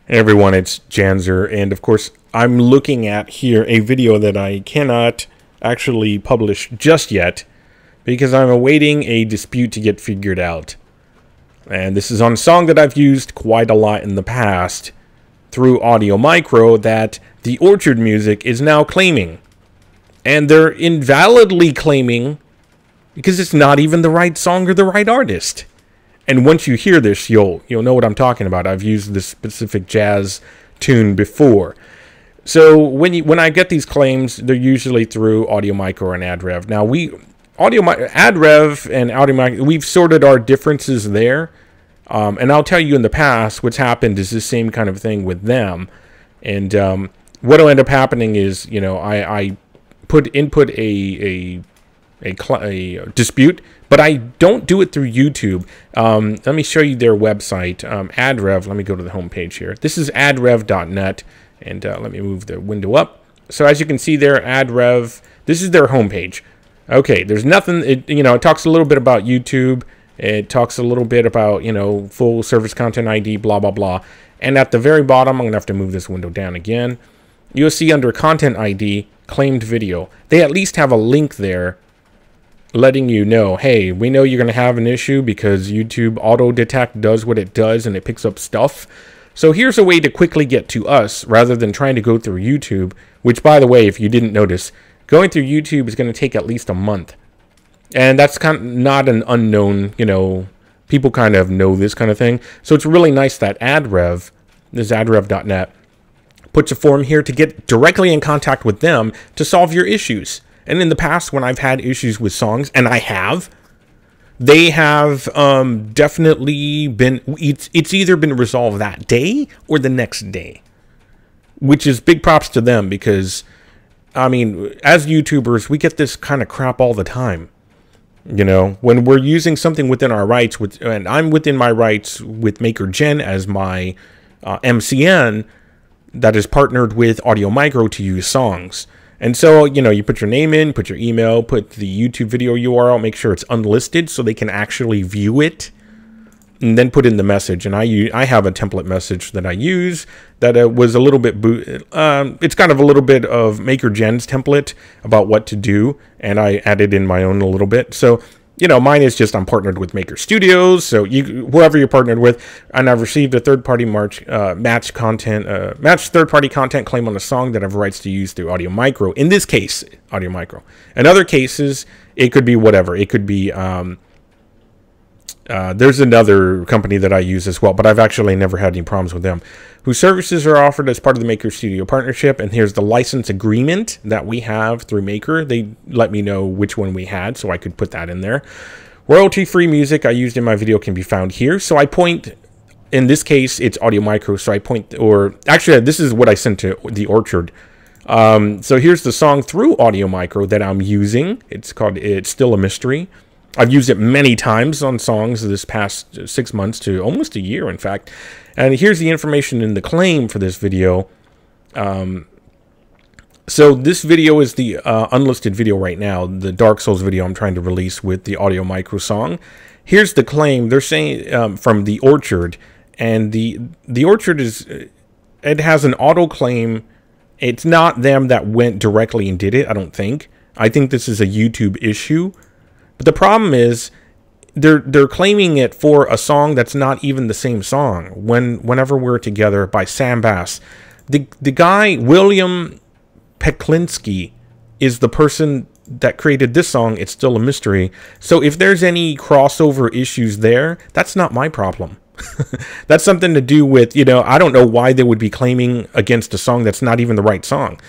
Hey everyone, it's Janzer, and of course I'm looking at here a video that I cannot actually publish just yet because I'm awaiting a dispute to get figured out. And this is on a song that I've used quite a lot in the past through Audio Micro that the Orchard Music is now claiming. And they're invalidly claiming because it's not even the right song or the right artist. And once you hear this, you'll know what I'm talking about. I've used this specific jazz tune before. So when I get these claims, they're usually through Audio Micro and AdRev. Now AdRev and Audio Micro, we've sorted our differences there. And I'll tell you in the past, what's happened is the same kind of thing with them. And what'll end up happening is, I input a dispute, but I don't do it through YouTube. Let me show you their website, AdRev. Let me go to the home page here. This is adrev.net, and let me move the window up. So as you can see there, AdRev, this is their homepage. Okay, there's nothing, it talks a little bit about YouTube. It talks a little bit about, full service content ID, blah, blah, blah. And at the very bottom, I'm going to have to move this window down again. You'll see under content ID, claimed video. They at least have a link there letting you know, hey, we know you're going to have an issue because YouTube auto detect does what it does and it picks up stuff. So here's a way to quickly get to us rather than trying to go through YouTube, which, by the way, if you didn't notice, going through YouTube is going to take at least a month. And that's kind of not an unknown, people kind of know this kind of thing. So it's really nice that AdRev, this is adrev.net, puts a form here to get directly in contact with them to solve your issues. And in the past, when I've had issues with songs, and I have, they have definitely been, it's either been resolved that day or the next day, which is big props to them because, I mean, as YouTubers, we get this kind of crap all the time. When we're using something within our rights, and I'm within my rights with MakerGen as my MCN that is partnered with Audio Micro to use songs. And so, you put your name in, put your email, put the YouTube video URL, make sure it's unlisted so they can actually view it, and then put in the message. And I have a template message that I use that was a little bit, it's kind of a little bit of MakerGen's template about what to do, and I added in my own a little bit. So, mine is just I'm partnered with Maker Studios, so whoever you're partnered with, and I've received a third-party match third-party content claim on a song that I have rights to use through Audio Micro. In this case, Audio Micro. In other cases, it could be whatever. It could be there's another company that I use as well, but I've actually never had any problems with them, whose services are offered as part of the Maker Studio partnership. And here's the license agreement that we have through Maker. They let me know which one we had, so I could put that in there. Royalty-free music I used in my video can be found here. So I point, in this case, it's Audio Micro. So I point, or actually, this is what I sent to the Orchard. So here's the song through Audio Micro that I'm using. It's called It's Still a Mystery. I've used it many times on songs this past 6 months to almost a year, in fact. And here's the information in the claim for this video. So this video is the unlisted video right now, the Dark Souls video I'm trying to release with the Audio Micro song. Here's the claim. They're saying from the Orchard, and the Orchard it has an auto claim. It's not them that went directly and did it, I don't think. I think this is a YouTube issue. But the problem is they're claiming it for a song that's not even the same song. Whenever We're Together by Sam Bass. The guy, William Peklinski, is the person that created this song, It's Still a Mystery. So if there's any crossover issues there, that's not my problem. That's something to do with, I don't know why they would be claiming against a song that's not even the right song.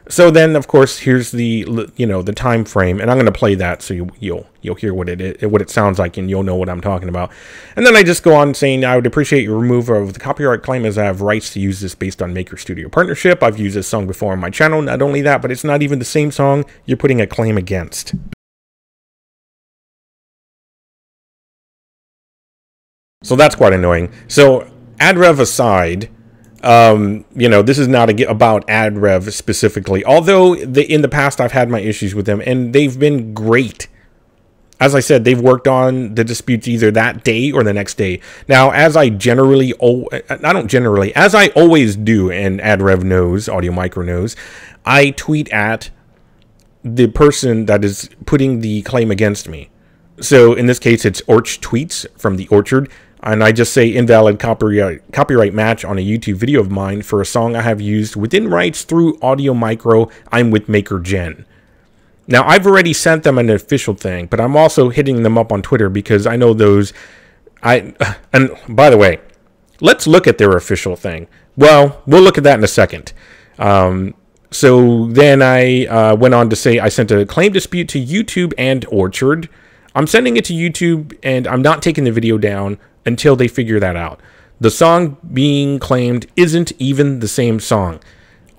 So then, of course, here's the the time frame, and I'm going to play that so you'll hear what it sounds like, and you'll know what I'm talking about. And then I just go on saying I would appreciate your removal of the copyright claim as I have rights to use this based on Maker Studio partnership. I've used this song before on my channel. Not only that, but it's not even the same song you're putting a claim against. So that's quite annoying. So AdRev aside. This is not about AdRev specifically, although in the past I've had my issues with them, and they've been great As I said, they've worked on the disputes either that day or the next day. Now, as I always do, and AdRev knows, Audio Micro knows, I tweet at the person that is putting the claim against me. So in this case, it's Orch Tweets from the Orchard, and I just say invalid copyright match on a YouTube video of mine for a song I have used within rights through Audio Micro. I'm with Maker Gen. Now, I've already sent them an official thing, but I'm also hitting them up on Twitter because I know those... And by the way, let's look at their official thing. Well, we'll look at that in a second. So then I went on to say I sent a claim dispute to YouTube and Orchard. I'm sending it to YouTube, and I'm not taking the video down until they figure that out. The song being claimed isn't even the same song.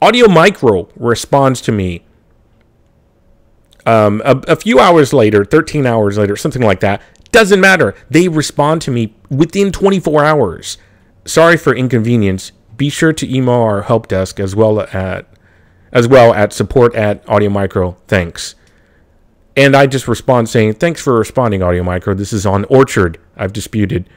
Audio Micro responds to me a few hours later, 13 hours later, something like that. Doesn't matter. They respond to me within 24 hours. Sorry for inconvenience. Be sure to email our help desk as well at support@AudioMicro. Thanks. And I just respond saying, thanks for responding, Audio Micro. This is on Orchard. I've disputed.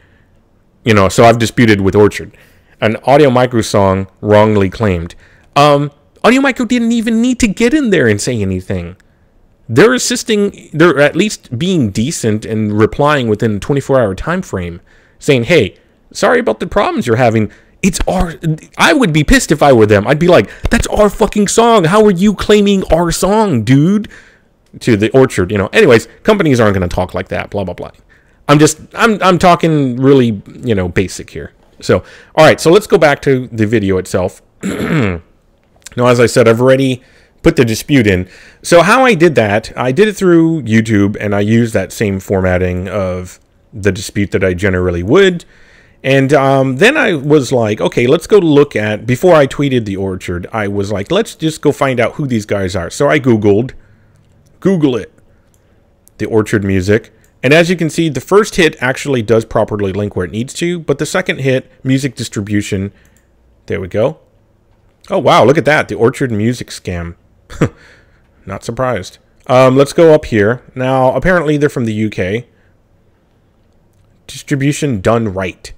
So I've disputed with Orchard. An Audio Micro song wrongly claimed. Audio Micro didn't even need to get in there and say anything. They're at least being decent and replying within a 24-hour time frame, saying, hey, sorry about the problems you're having. I would be pissed if I were them. I'd be like, that's our fucking song. How are you claiming our song, dude? To the Orchard, Anyways, companies aren't going to talk like that, blah, blah, blah. I'm talking really, basic here. So, all right, so let's go back to the video itself. Now, as I said, I've already put the dispute in. So how I did that, I did it through YouTube, and I used that same formatting of the dispute that I generally would. And then I was like, okay, let's go look at, before I tweeted the Orchard, I was like, let's just go find out who these guys are. So I Google it, the Orchard music. And as you can see, the first hit actually does properly link where it needs to, but the second hit, music distribution, there we go. Oh, wow, look at that, the Orchard music scam. Not surprised. Let's go up here. Now, apparently they're from the UK. Distribution done right.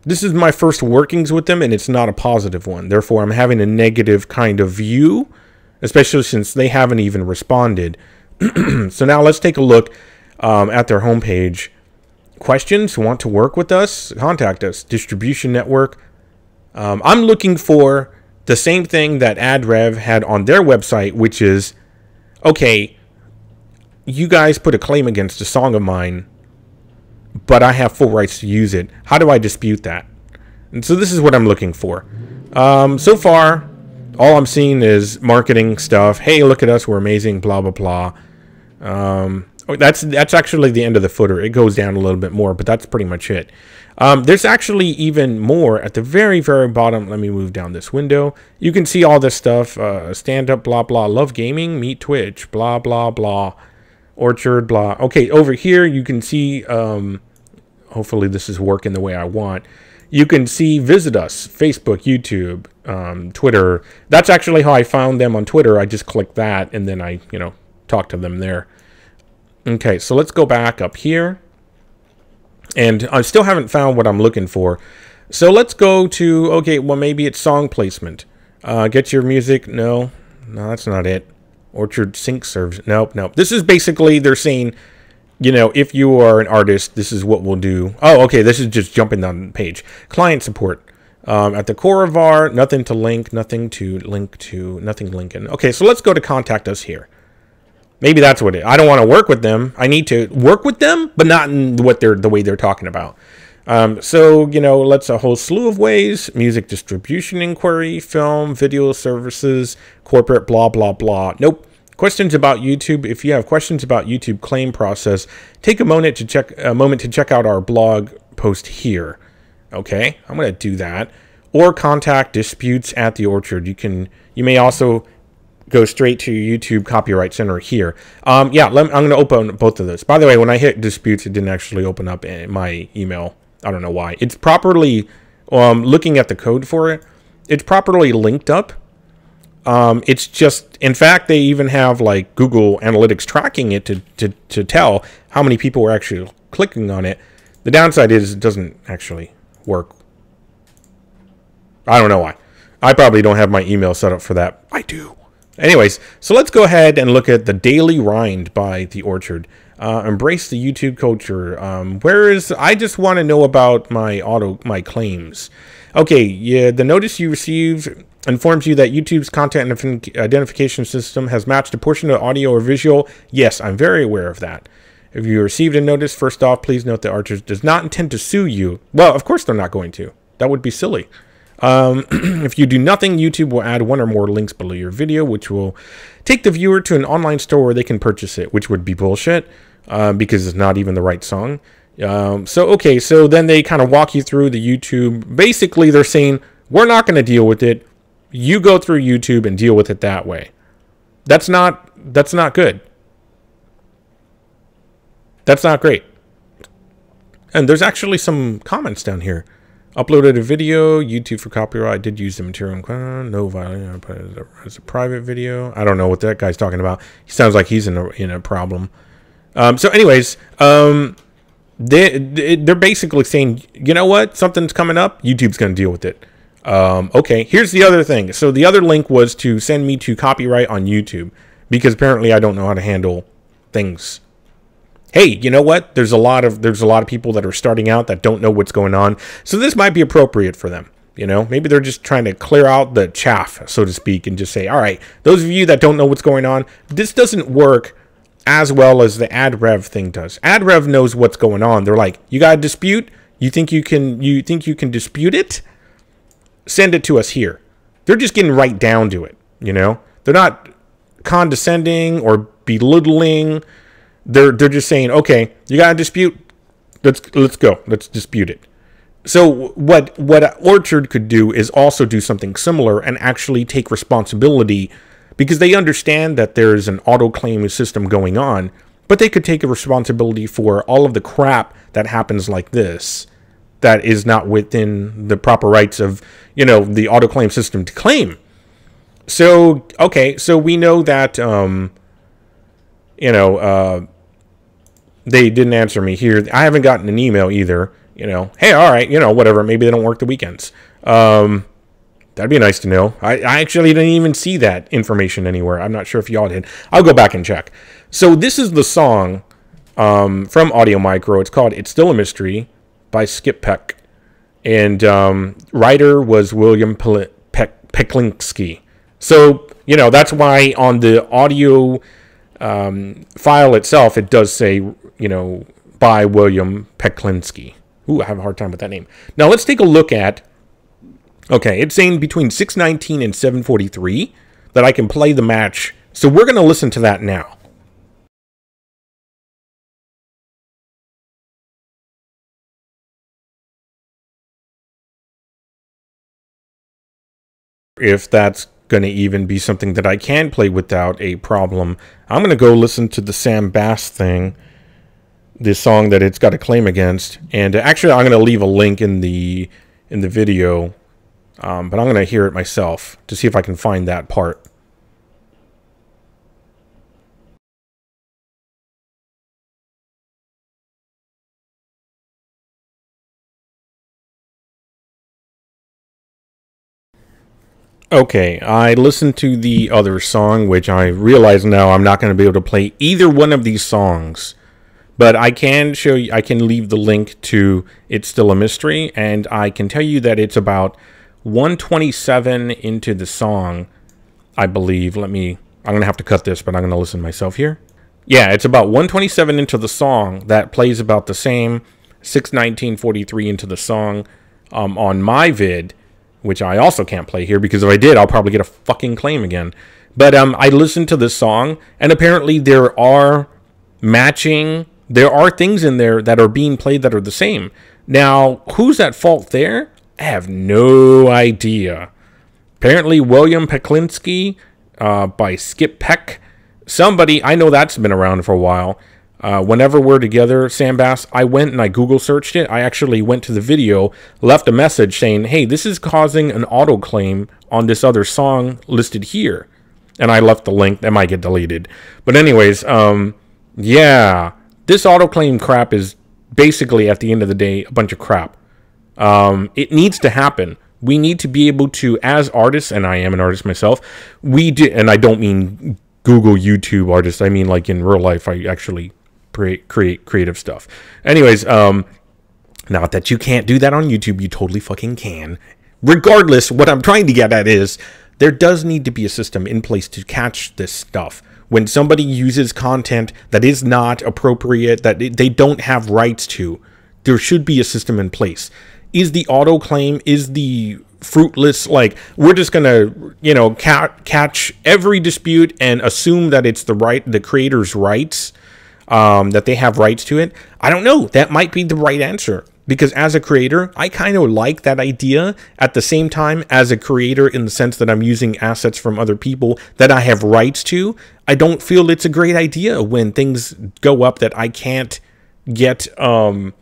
This is my first workings with them, and it's not a positive one. Therefore, I'm having a negative kind of view, especially since they haven't even responded. So now let's take a look at their homepage. Questions? Want to work with us? Contact us. Distribution network. I'm looking for the same thing that AdRev had on their website, which is, okay, you guys put a claim against a song of mine, but I have full rights to use it. How do I dispute that? And so this is what I'm looking for. So far, all I'm seeing is marketing stuff. Hey, look at us, we're amazing, blah, blah, blah. That's actually the end of the footer. It goes down a little bit more, but that's pretty much it. There's actually even more at the very, very bottom. Let me move down this window. You can see all this stuff. Stand up, blah, blah. Love gaming, meet Twitch, blah, blah, blah. Orchard, blah. Okay, over here you can see, hopefully this is working the way I want. You can see visit us, Facebook, YouTube, Twitter. That's actually how I found them on Twitter. I just clicked that and then I, talked to them there. Okay, so let's go back up here. And I still haven't found what I'm looking for. So let's go to, okay, well, maybe it's song placement. Get your music. No, that's not it. Orchard sync service. Nope. This is basically, they're saying, if you are an artist, this is what we'll do. Oh, okay, this is just jumping down the page. Client support. At the core of our, nothing to link, nothing to link to, nothing linking. Okay, so let's go to contact us here. Maybe that's what it is. I don't want to work with them. I need to work with them, but not in the way they're talking about. So, let's a whole slew of ways. Music distribution inquiry, film, video services, corporate, blah, blah, blah. Nope. Questions about YouTube. If you have questions about YouTube claim process, take a moment to check out our blog post here. Okay, I'm going to do that. Or contact disputes at the Orchard. You may also go straight to YouTube Copyright Center here. Yeah, I'm going to open both of those. By the way, when I hit disputes, it didn't actually open up in my email. I don't know why. It's properly, looking at the code for it, it's properly linked up. It's just, in fact, they even have like Google Analytics tracking it to tell how many people are actually clicking on it. The downside is it doesn't actually work. I don't know why. I probably don't have my email set up for that. I do. Anyways, so let's go ahead and look at the Daily Rind by The Orchard. Embrace the YouTube culture. I just want to know about my claims. Okay, yeah, the notice you received informs you that YouTube's content identification system has matched a portion of audio or visual. Yes, I'm very aware of that. If you received a notice, first off, please note that Archers does not intend to sue you. Well, of course they're not going to. That would be silly. If you do nothing, YouTube will add one or more links below your video, which will take the viewer to an online store where they can purchase it, which would be bullshit, because it's not even the right song. So then they kind of walk you through the YouTube. Basically, they're saying, we're not going to deal with it. You go through YouTube and deal with it that way. That's not good. That's not great. And there's actually some comments down here. Uploaded a video, YouTube for copyright. I did use the material. No violation. I put it as a private video. I don't know what that guy's talking about. He sounds like he's in a problem. So anyways, they're basically saying, you know what? Something's coming up. YouTube's going to deal with it. Okay, here's the other thing. So the other link was to send me to copyright on YouTube, because apparently I don't know how to handle things. Hey, you know what? There's a lot of people that are starting out that don't know what's going on. So this might be appropriate for them. You know, maybe they're just trying to clear out the chaff, so to speak, and just say, all right, those of you that don't know what's going on, this doesn't work as well as the AdRev thing does. AdRev knows what's going on. They're like, you got a dispute? You think you can dispute it? Send it to us here. They're just getting right down to it, you know? They're not condescending or belittling. They're just saying, okay, you got a dispute? Let's go. Let's dispute it. So what Orchard could do is also do something similar and actually take responsibility, because they understand that there's an auto-claim system going on, but they could take a responsibility for all of the crap that happens like this that is not within the proper rights of, you know, the auto-claim system to claim. So, okay, so we know that, they didn't answer me here. I haven't gotten an email either. You know, hey, all right, you know, whatever. Maybe they don't work the weekends. That'd be nice to know. I actually didn't even see that information anywhere. I'm not sure if y'all did. I'll go back and check. So this is the song from Audio Micro. It's called "It's Still a Mystery" by Skip Peck, and writer was William Peklinski. So, you know, that's why on the audio file itself, it does say, you know, by William Peklinski. Ooh, I have a hard time with that name. Now, let's take a look at, okay, it's saying between 6:19 and 7:43 that I can play the match. So we're going to listen to that now. If that's going to even be something that I can play without a problem. I'm going to go listen to the Sam Bass thing, this song that it's got a claim against. And actually, I'm going to leave a link in the video, but I'm going to hear it myself to see if I can find that part. Okay, I listened to the other song, which I realize now I'm not going to be able to play either one of these songs. But I can show you, I can leave the link to It's Still a Mystery, and I can tell you that it's about 127 into the song, I believe. I'm going to have to cut this, but I'm going to listen myself here. Yeah, it's about 127 into the song. That plays about the same, 6:19:43 into the song on my vid, which I also can't play here, because if I did, I'll probably get a fucking claim again. But I listened to this song, and apparently there are things in there that are being played that are the same. Now, who's at fault there? I have no idea. Apparently, William Peklinski by Skip Peck. Somebody, I know that's been around for a while. Whenever we're together, Sam Bass, I went and I Google searched it. I actually went to the video, left a message saying, hey, this is causing an auto claim on this other song listed here. And I left the link. That might get deleted. But anyways, yeah, this autoclaim crap is basically, at the end of the day, a bunch of crap. It needs to happen. We need to be able to, as artists, and I am an artist myself, and I don't mean Google YouTube artists. I mean, like, in real life, I actually create creative stuff. Anyways, not that you can't do that on YouTube. You totally fucking can. Regardless, what I'm trying to get at is there does need to be a system in place to catch this stuff. When somebody uses content that is not appropriate, that they don't have rights to, there should be a system in place. Is the autoclaim, is the fruitless, like, we're just gonna, you know, catch every dispute and assume that it's the creator's rights, that they have rights to it? I don't know. That might be the right answer. Because as a creator, I kind of like that idea. At the same time, as a creator, in the sense that I'm using assets from other people that I have rights to, I don't feel it's a great idea when things go up that I can't get, you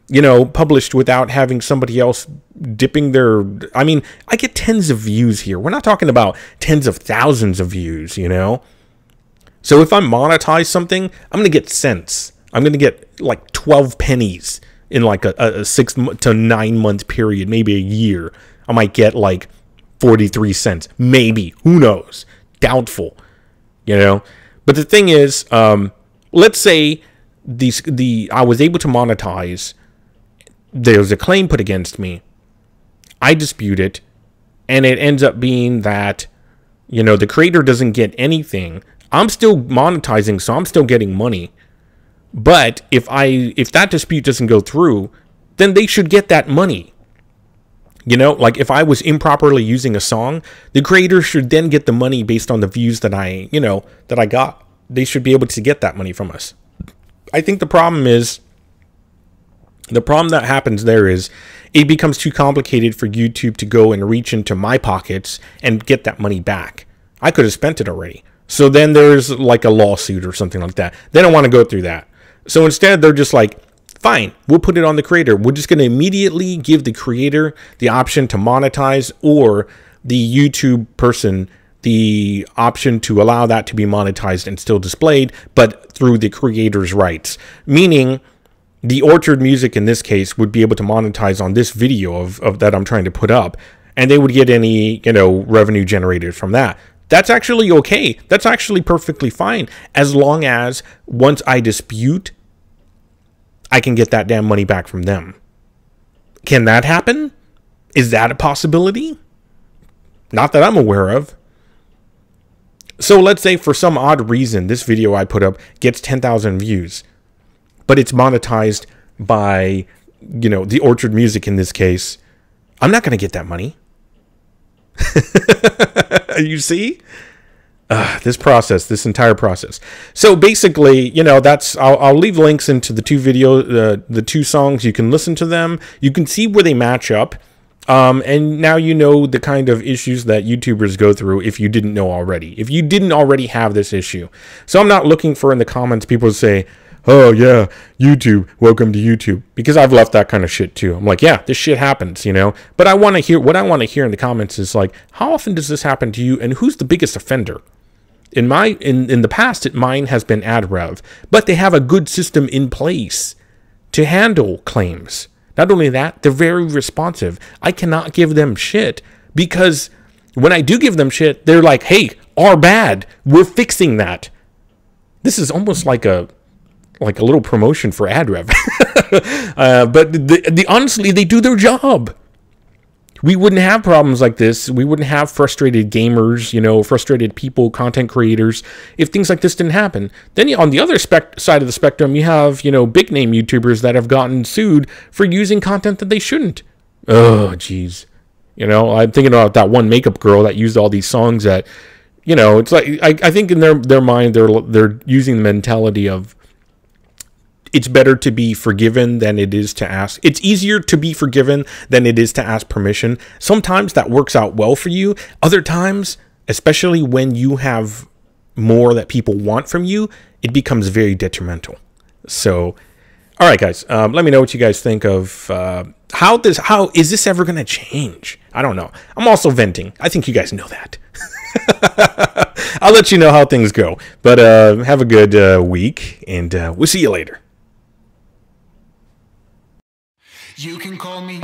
know, published without having somebody else dipping their... I mean, I get tens of views here. We're not talking about tens of thousands of views, you know? So if I monetize something, I'm going to get cents. I'm going to get like 12 pennies in like a 6 to 9 month period, maybe a year. I might get like 43 cents, maybe. Who knows? Doubtful, you know? But the thing is, let's say I was able to monetize. There's a claim put against me. I dispute it, and it ends up being that, you know, the creator doesn't get anything. I'm still monetizing, so I'm still getting money. But if that dispute doesn't go through, then they should get that money. You know, like if I was improperly using a song, the creator should then get the money based on the views that I got. They should be able to get that money from us. I think the problem that happens there is it becomes too complicated for YouTube to go and reach into my pockets and get that money back. I could have spent it already. So then there's like a lawsuit or something like that. They don't want to go through that. So instead, they're just like, fine, we'll put it on the creator. We're just going to immediately give the creator the option to monetize, or the YouTube person the option to allow that to be monetized and still displayed, but through the creator's rights. Meaning, the Orchard Music in this case would be able to monetize on this video of that I'm trying to put up, and they would get any, you know, revenue generated from that. That's actually okay. That's actually perfectly fine, as long as once I dispute, I can get that damn money back from them. Can that happen? Is that a possibility? Not that I'm aware of. So let's say for some odd reason, this video I put up gets 10,000 views, but it's monetized by, you know, the Orchard Music in this case. I'm not going to get that money. You see? This entire process. So basically, you know, I'll leave links into the two the two songs. You can listen to them. You can see where they match up. And now you know the kind of issues that YouTubers go through if you didn't know already. If you didn't already have this issue. So I'm not looking for in the comments people say, oh yeah, YouTube, welcome to YouTube. Because I've left that kind of shit too. I'm like, yeah, this shit happens, you know. But what I want to hear in the comments is like, how often does this happen to you, and who's the biggest offender? In the past, mine has been AdRev, but they have a good system in place to handle claims. Not only that, they're very responsive. I cannot give them shit, because when I do give them shit, they're like, hey, our bad, we're fixing that. This is almost like a little promotion for AdRev. But honestly, they do their job. We wouldn't have problems like this. We wouldn't have frustrated gamers, you know, frustrated people, content creators, if things like this didn't happen. Then on the other side of the spectrum, you have, you know, big name YouTubers that have gotten sued for using content that they shouldn't. Oh, geez. You know, I'm thinking about that one makeup girl that used all these songs that, you know, it's like, I think in their mind, they're using the mentality of, it's better to be forgiven than it is to ask. It's easier to be forgiven than it is to ask permission. Sometimes that works out well for you. Other times, especially when you have more that people want from you, it becomes very detrimental. So All right, guys, let me know what you guys think of how is this ever going to change? I don't know. I'm also venting. I think you guys know that. I'll let you know how things go. But have a good week, and we'll see you later. You can call me